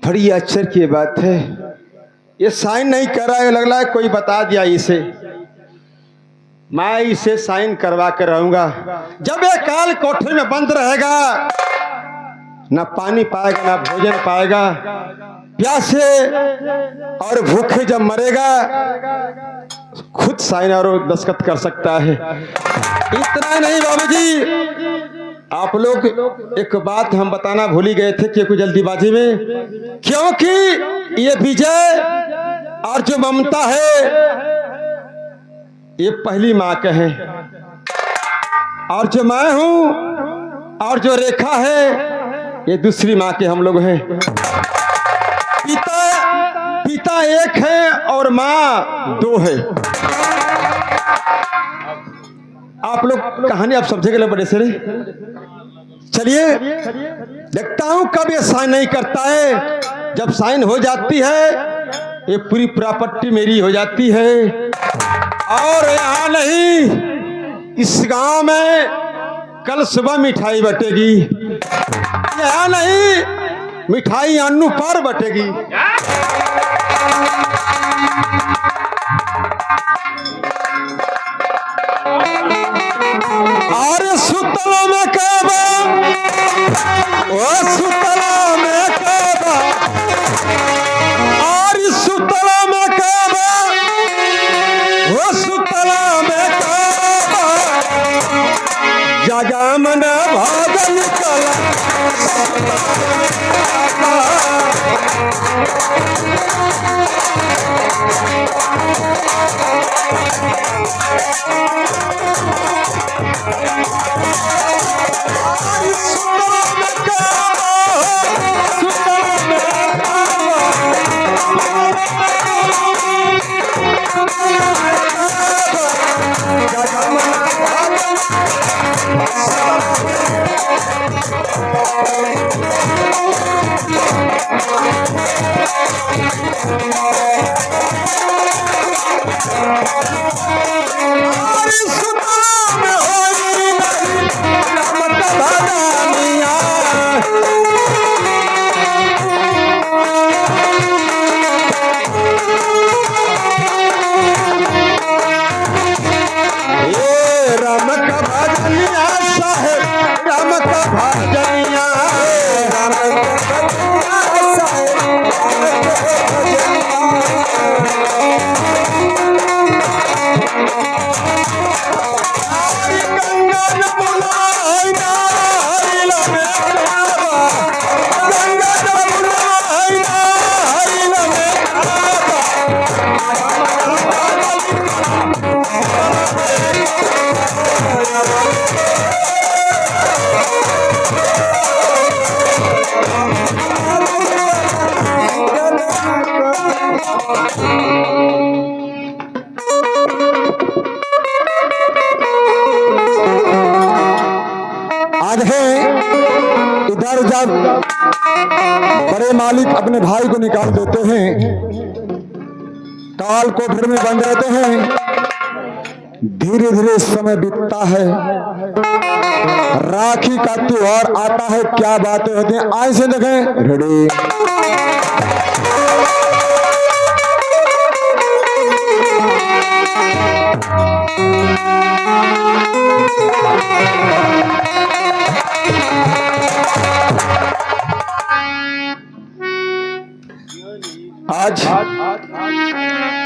बड़ी आश्चर्य की बात है, ये साइन नहीं कर रहा है, लग रहा है कोई बता दिया इसे। मैं इसे साइन करवा कर रहूंगा। जब ये काल कोठरी में बंद रहेगा, ना पानी पाएगा ना भोजन पाएगा, प्यासे और भूखे जब मरेगा खुद साइन और दस्तखत कर सकता है। इतना नहीं बाबूजी, आप लोग एक बात हम बताना भूल ही गए थे कि कुछ जल्दीबाजी में, क्योंकि ये विजय और जो ममता है ये पहली माँ के हैं, और जो मैं हूं और जो रेखा है ये दूसरी माँ के हम लोग हैं। पिता एक है और माँ दो है। आप लोग कहानी आप समझे गए बड़े सरे। चलिए देखता हूं कब ये साइन नहीं करता है। जब साइन हो जाती है ये पूरी प्रॉपर्टी मेरी हो जाती है। और यहाँ नहीं, इस गांव में कल सुबह मिठाई बटेगी। यहाँ नहीं, मिठाई अन्नू पर बटेगी। अरे सुतला में काबा, ओ सुतला में काबा, अरे सुतला में काबा, ओ सुतला में काबा, जगा मन भागल कला। इधर जब बड़े मालिक अपने भाई को निकाल देते हैं, काल कोठरी में बंद रहते हैं, धीरे धीरे समय बीतता है, राखी का त्योहार आता है। क्या बातें होती हैं, आए से देखें। रेडी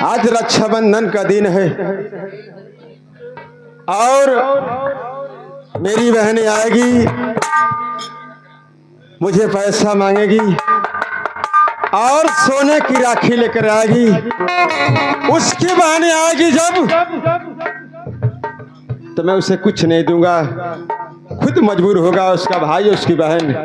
आज रक्षाबंधन का दिन है और मेरी बहनें आएगी, मुझे पैसा मांगेगी और सोने की राखी लेकर आएगी। उसके बहाने आएगी जब, तो मैं उसे कुछ नहीं दूंगा, खुद मजबूर होगा उसका भाई उसकी बहन।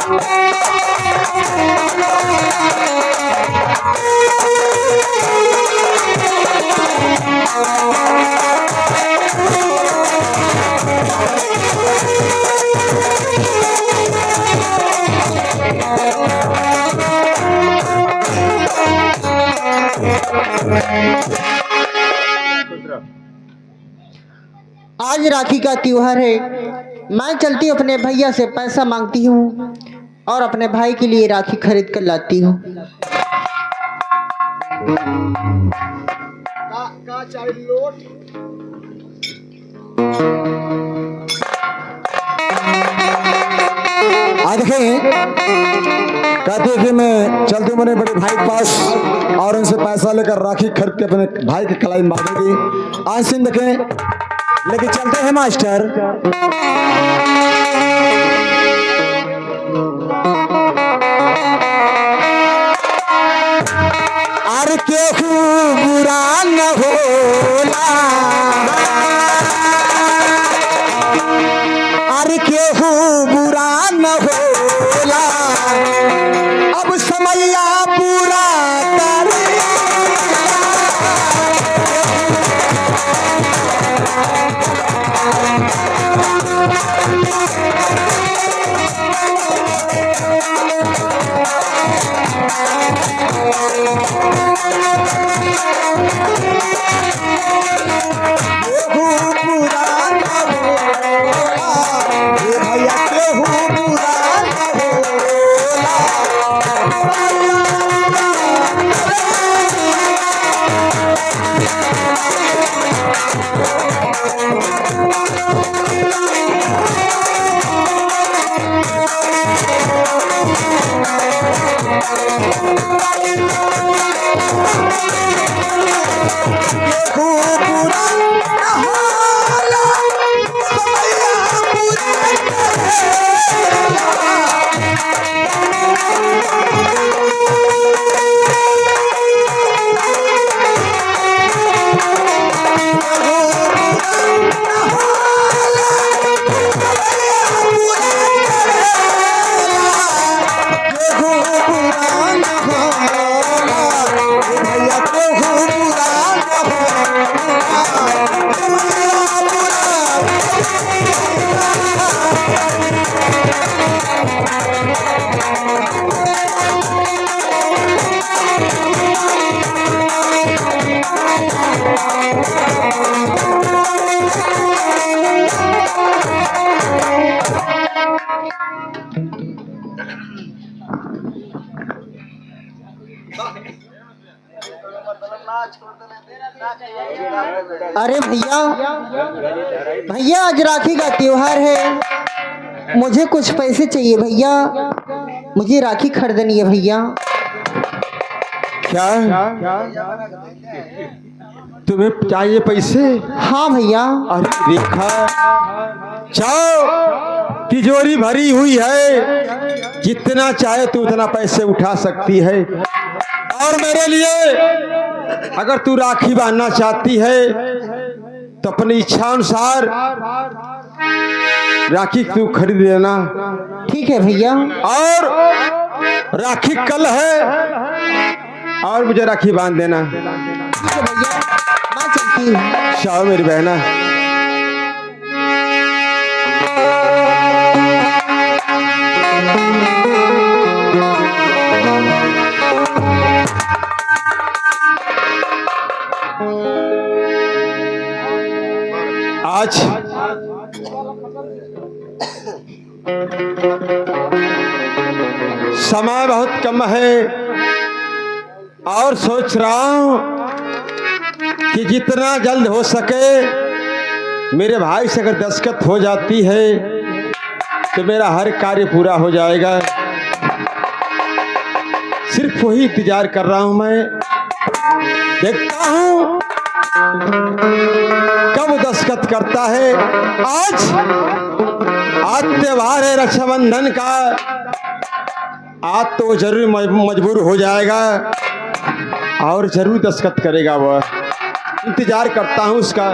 आज राखी का त्योहार है। मैं चलती हूँ अपने भैया से पैसा मांगती हूँ और अपने भाई के लिए राखी खरीद कर लाती हूँ। आज देखें कहते हैं कि मैं चलती हूँ मेरे बड़े भाई के पास और उनसे पैसा लेकर राखी खरीद के अपने भाई के कलाई में बांधेगी। आज सीन देखें, लेकिन चलते हैं मास्टर। अरे केहू बुरा न होला, अरे केहू बुरा न होला, अब समैया पूरा करे। अरे भैया, भैया आज राखी का त्योहार है, मुझे कुछ पैसे चाहिए भैया, मुझे राखी खरीदनी है भैया। क्या तुम्हें चाहिए पैसे? हाँ भैया। अरे देखा, जाओ तिजोरी भरी हुई है, जितना चाहे तू उतना पैसे उठा सकती है। और मेरे लिए अगर तू राखी बांधना चाहती है तो अपनी इच्छा अनुसार राखी तू खरीद लेना। ठीक है भैया। और राखी कल है और मुझे राखी बांध देना। ठीक है भैया, मैं चलती हूँ। चाहो मेरी बहना। आज समय बहुत कम है और सोच रहा हूं कि जितना जल्द हो सके मेरे भाई से अगर दस्तखत हो जाती है तो मेरा हर कार्य पूरा हो जाएगा। सिर्फ वही इंतजार कर रहा हूं मैं, देखता हूं कब दस्तखत करता है। आज त्योहार है रक्षाबंधन का, आज तो जरूर मजबूर हो जाएगा और जरूर दस्तखत करेगा। वह इंतजार करता हूं उसका।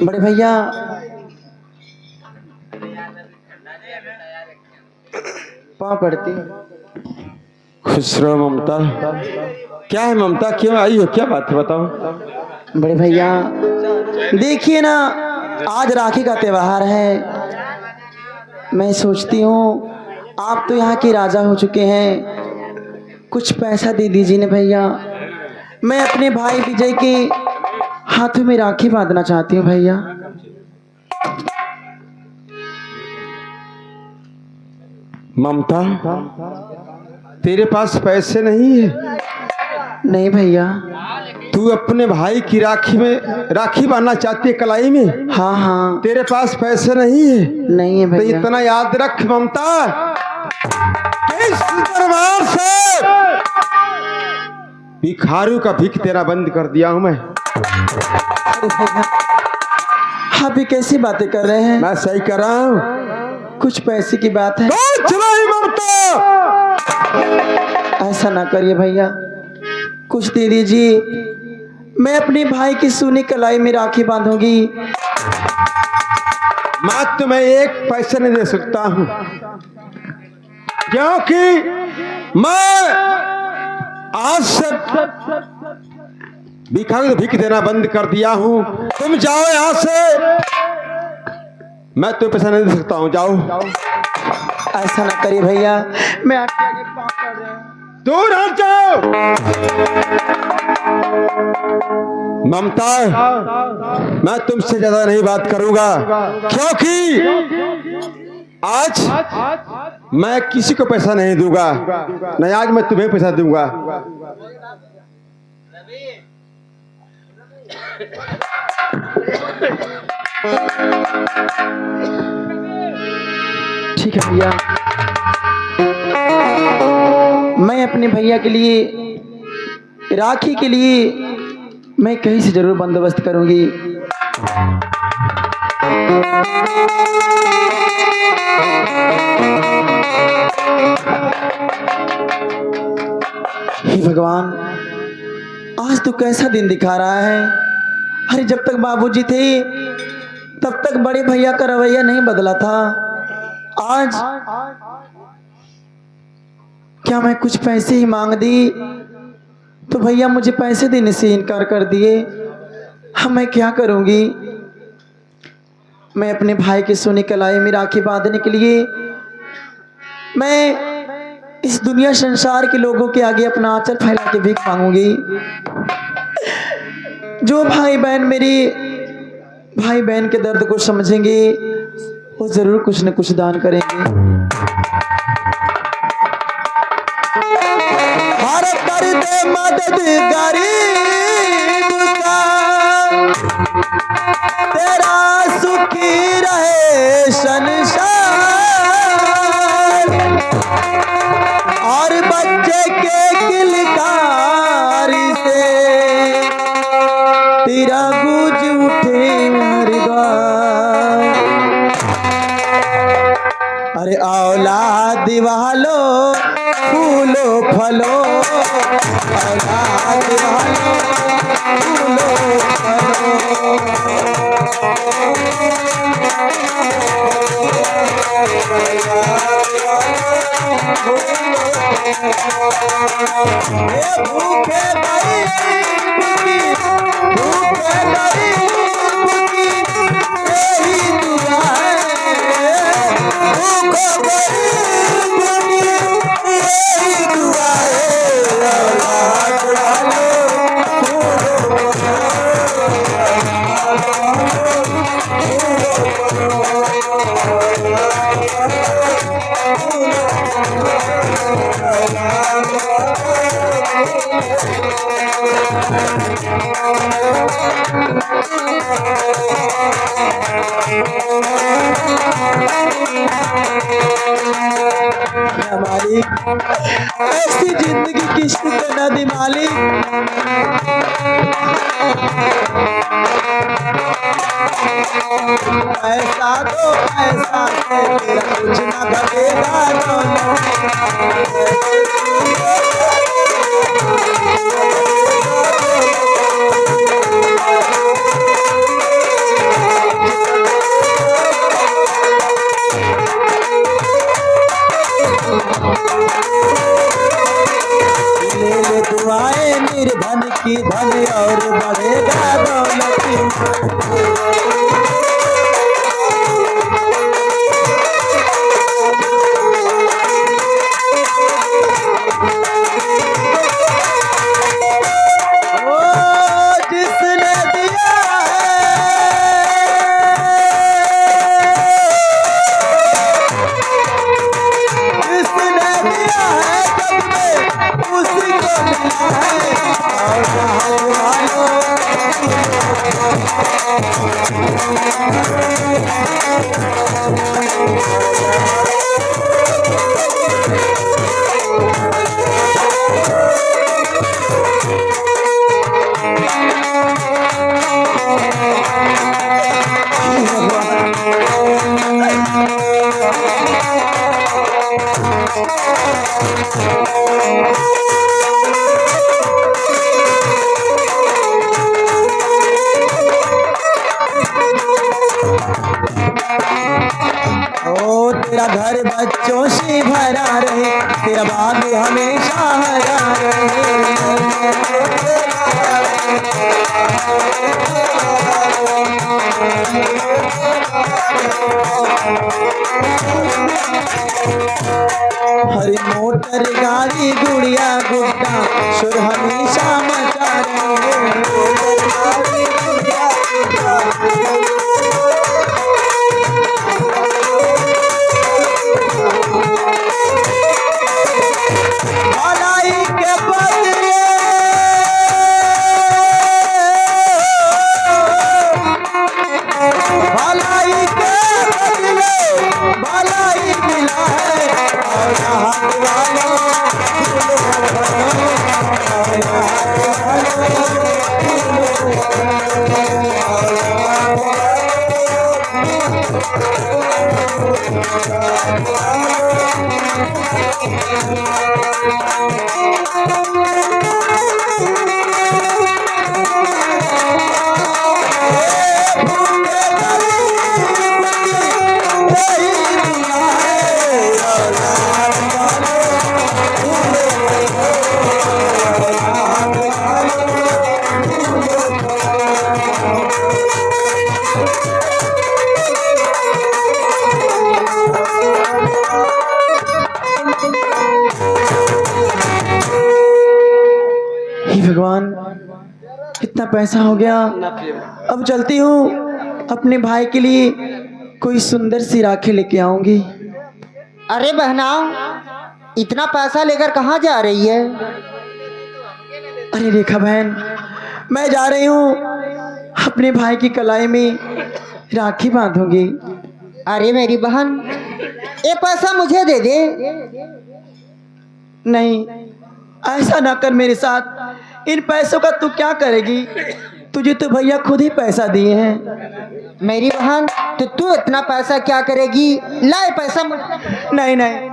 बड़े भैया पाँव पड़ती। खुश रहो ममता। क्या है ममता, क्यों आई हो, क्या बात है बताओ। बड़े भैया देखिए ना, आज राखी का त्योहार है। मैं सोचती हूँ आप तो यहाँ के राजा हो चुके हैं, कुछ पैसा दे दीजिए ना भैया। मैं अपने भाई विजय के हाथों में राखी बांधना चाहती हूँ भैया। ममता तेरे पास पैसे नहीं है? नहीं भैया। तू अपने भाई की राखी में राखी बांधना चाहती है कलाई में? हाँ हाँ। तेरे पास पैसे नहीं है? नहीं है तो भैया। इतना याद रख ममता, किस दरबार से भिखारियों का भिख तेरा बंद कर दिया हूं मैं। अरे भैया आप ये कैसी बातें कर रहे हैं? मैं सही कर रहा हूं। कुछ पैसे की बात है। कुछ नहीं ममता। ऐसा ना करिए भैया, कुछ दे दीजिए। मैं अपने भाई की सोने कलाई में राखी बांधूंगी। मैं तुम्हें एक पैसे नहीं दे सकता हूं, क्योंकि मैं आज से भिखारी को भिख देना बंद कर दिया हूं। तुम जाओ यहां से, मैं तुम्हें पैसा नहीं दे सकता हूं, जाओ। ऐसा ना करिए भैया, मैं आपके आगे पाँव पड़ रहा हूं। दूर हट जाओ। ममता मैं तुमसे ज्यादा नहीं बात करूंगा, क्योंकि आज मैं किसी को पैसा नहीं दूंगा, नहीं आज मैं तुम्हें पैसा दूंगा। ठीक है भैया, मैं अपने भैया के लिए राखी के लिए मैं कहीं से जरूर बंदोबस्त करूंगी। हे भगवान, आज तो कैसा दिन दिखा रहा है। अरे जब तक बाबूजी थे तब तक बड़े भैया का रवैया नहीं बदला था। आज क्या मैं कुछ पैसे ही मांग दी तो भैया मुझे पैसे देने से इनकार कर दिए। हम मैं क्या करूंगी? मैं अपने भाई की सोने कलाई में राखी बांधने के लिए मैं इस दुनिया संसार के लोगों के आगे अपना आंचल फैला के भीख मांगूंगी। जो भाई बहन मेरी भाई बहन के दर्द को समझेंगे वो जरूर कुछ न कुछ दान करेंगे। हर कर दे मदद गरीब का, तेरा सुखी रहे संसार, और बच्चे के किलकारी से तेरा गूंज उठे हर द्वार। अरे औलाद वालो फूलो फलो, औलाद वालो फूलो फलो। भूखे गरीब की, भूखे गरीब की यही दुआ है। भूखे गरीब की यही दुआ है। औलाद वालों मालिक ऐसी जिंदगी किश्त पे न दी मालिक। पैसा दो पैसा से तेरा कुछ न घटेगा ले ले दुआएं निर्धन की धन और बढ़ेगा दौलती। ओ जिसने दिया जिसने दिया है जग में उसी को मिला है। और जहां वालों ओ तेरा घर बच्चों से भरा रहे, तेरा बाग हमेशा हरा हरी मोटर गाड़ी गुड़िया गुड्डा सुर हमेशा मचा रहे। भलाई के बदले भलाई के बदले भलाई मिला है। और हाथ वालों हे भगवान इतना पैसा हो गया। अब चलती हूँ अपने भाई के लिए कोई सुंदर सी राखी लेके आऊंगी। अरे बहना, इतना पैसा लेकर कहाँ जा रही है? अरे रेखा बहन, मैं जा रही हूँ अपने भाई की कलाई में राखी बांधूंगी। अरे मेरी बहन, ये पैसा मुझे दे दे। नहीं, ऐसा ना कर मेरे साथ। इन पैसों का तू क्या करेगी? तुझे तो भैया खुद ही पैसा दिए हैं। मेरी बहन, तो तू इतना पैसा क्या करेगी? लाए पैसा नहीं नहीं,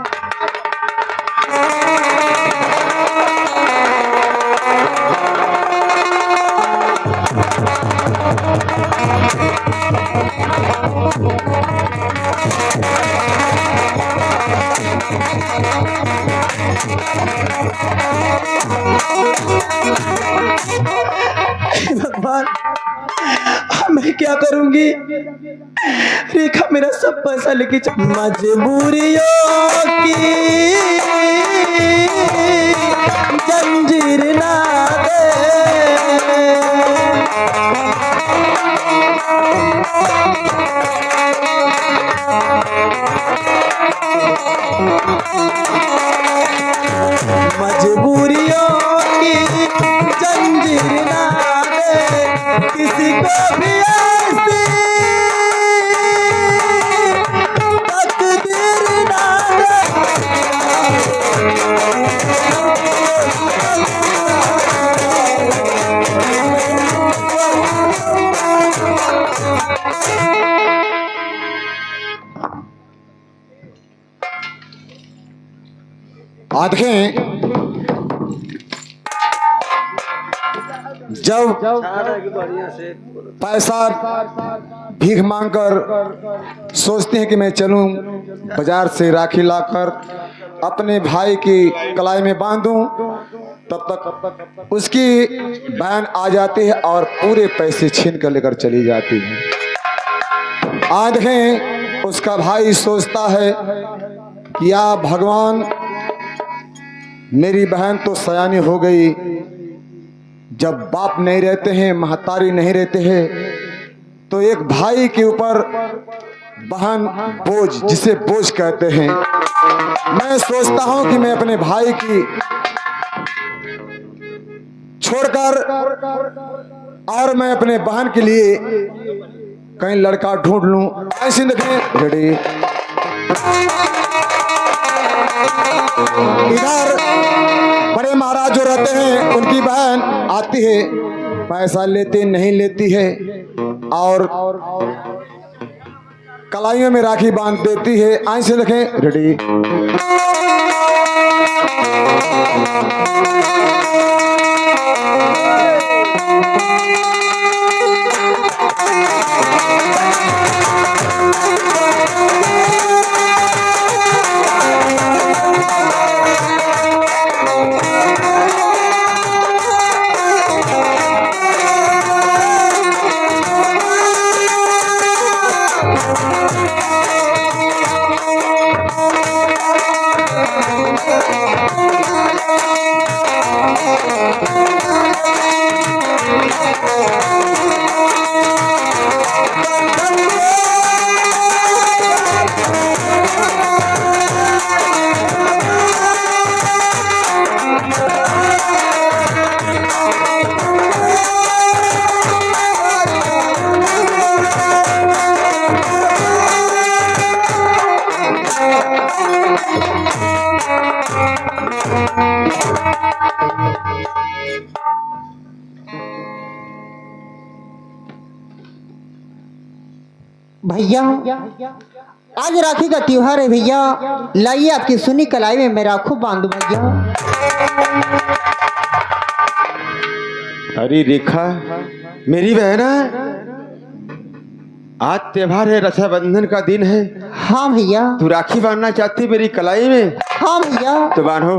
भगवान, मैं क्या करूंगी? रेखा मेरा सब पैसा लेके चल। मजबूरियों की जंजीर ना दे, मजबूरियों की जंजीर ना दे, किसी को भी ऐसी तकदीर ना दे। देखें, जब पैसा भीख मांगकर सोचते हैं कि मैं चलूं बाजार से राखी लाकर अपने भाई की कलाई में बांधूं, तब तक उसकी बहन आ जाती है और पूरे पैसे छीन कर लेकर चली जाती है। आज देखें, उसका भाई सोचता है कि या भगवान, मेरी बहन तो सयानी हो गई, जब बाप नहीं रहते हैं, महतारी नहीं रहते हैं, तो एक भाई के ऊपर बहन बोझ, जिसे बोझ कहते हैं। मैं सोचता हूं कि मैं अपने भाई की छोड़कर और मैं अपने बहन के लिए कहीं लड़का ढूंढ लूं। ऐसे देखें, रेडी, इधर बड़े महाराज जो रहते हैं, उनकी बहन आती है, पैसा लेती नहीं लेती है और कलाइयों में राखी बांध देती है। ऐसे देखें, रेडी, भैया आज राखी का त्योहार है भैया, लाइए आपकी सुनी कलाई में मैं राखू बांधू भैया। अरे रेखा, मेरी बहन है, आज त्योहार है, रक्षाबंधन का दिन है। हाँ भैया। तू राखी बांधना चाहती मेरी कलाई में? हाँ भैया। तो बांधो।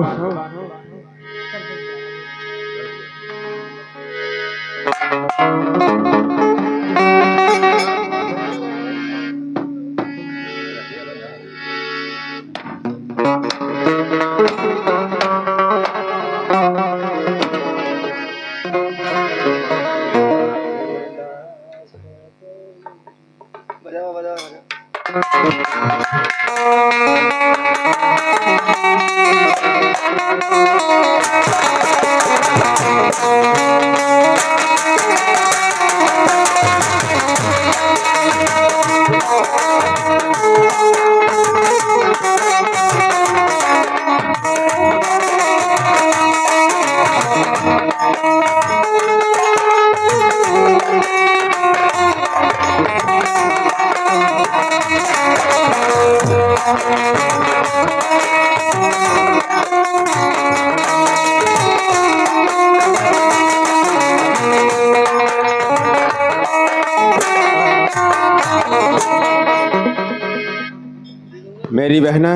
मेरी बहना।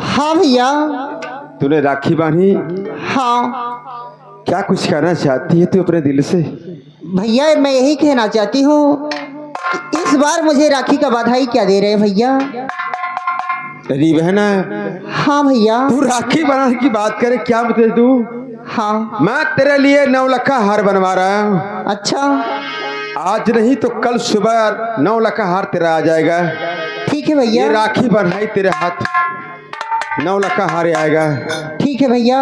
हाँ भैया। तूने राखी बांधी? हाँ। क्या कुछ कहना चाहती है तू अपने दिल से? भैया मैं यही कहना चाहती हूँ कि इस बार मुझे राखी का बधाई क्या दे रहे हैं भैया? तेरी बहन हाँ भैया। तू राखी बनाने की बात करे, क्या बता तू? हाँ। मैं तेरे लिए 9 लाख का हार बनवा रहा हूँ। अच्छा आज नहीं तो कल सुबह 9 लाख का हार तेरा आ जाएगा। ठीक है भैया। ये राखी बंधाई तेरे हाथ 9 लाख का हार आएगा। ठीक है भैया,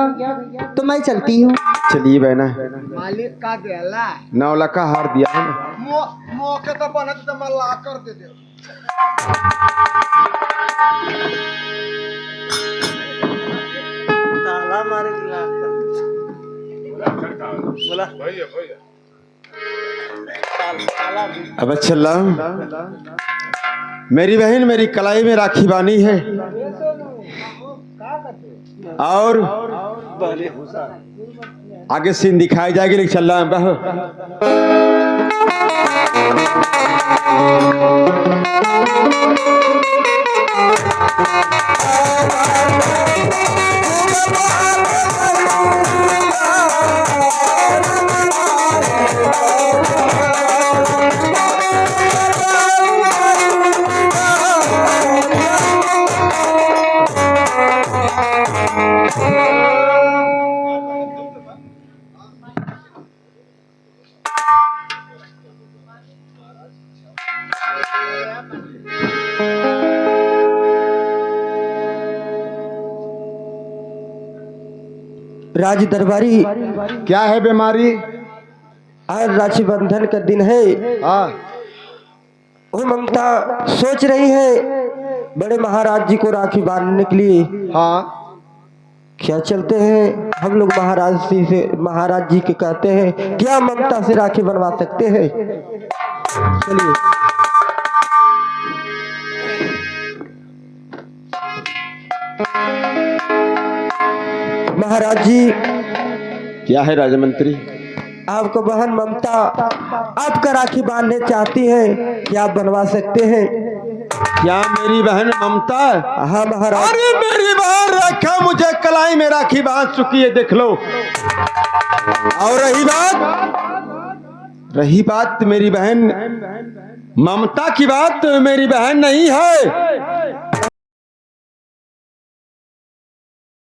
तो मैं चलती हूँ। चलिए बहना, मालिक का देला 9 लाख का हार दिया है। मौके तो बने तो मैं ला कर दे दे। ताला मारे दिला बोला अब चल रहा हूँ। मेरी बहन मेरी कलाई में राखी बानी है और आगे सीन दिखाई जाएगी, लेकिन चल रहा हूँ। राज दरबारी, क्या है बीमारी? आज राखी बंधन का दिन है। हाँ, वो ममता सोच रही है बड़े महाराज जी को राखी बांधने के लिए। हाँ, क्या चलते हैं हम लोग महाराज जी के कहते हैं क्या ममता से राखी बनवा सकते हैं। चलिए। महाराज जी, क्या है राजमंत्री? आपको बहन ममता आपका राखी बांधने चाहती है, क्या आप बनवा सकते हैं? क्या मेरी बहन ममता? हाँ महाराज। अरे मेरी बहन रखा मुझे कलाई में राखी बांध चुकी है, देख लो। और रही बात मेरी बहन ममता की बात, मेरी बहन नहीं है।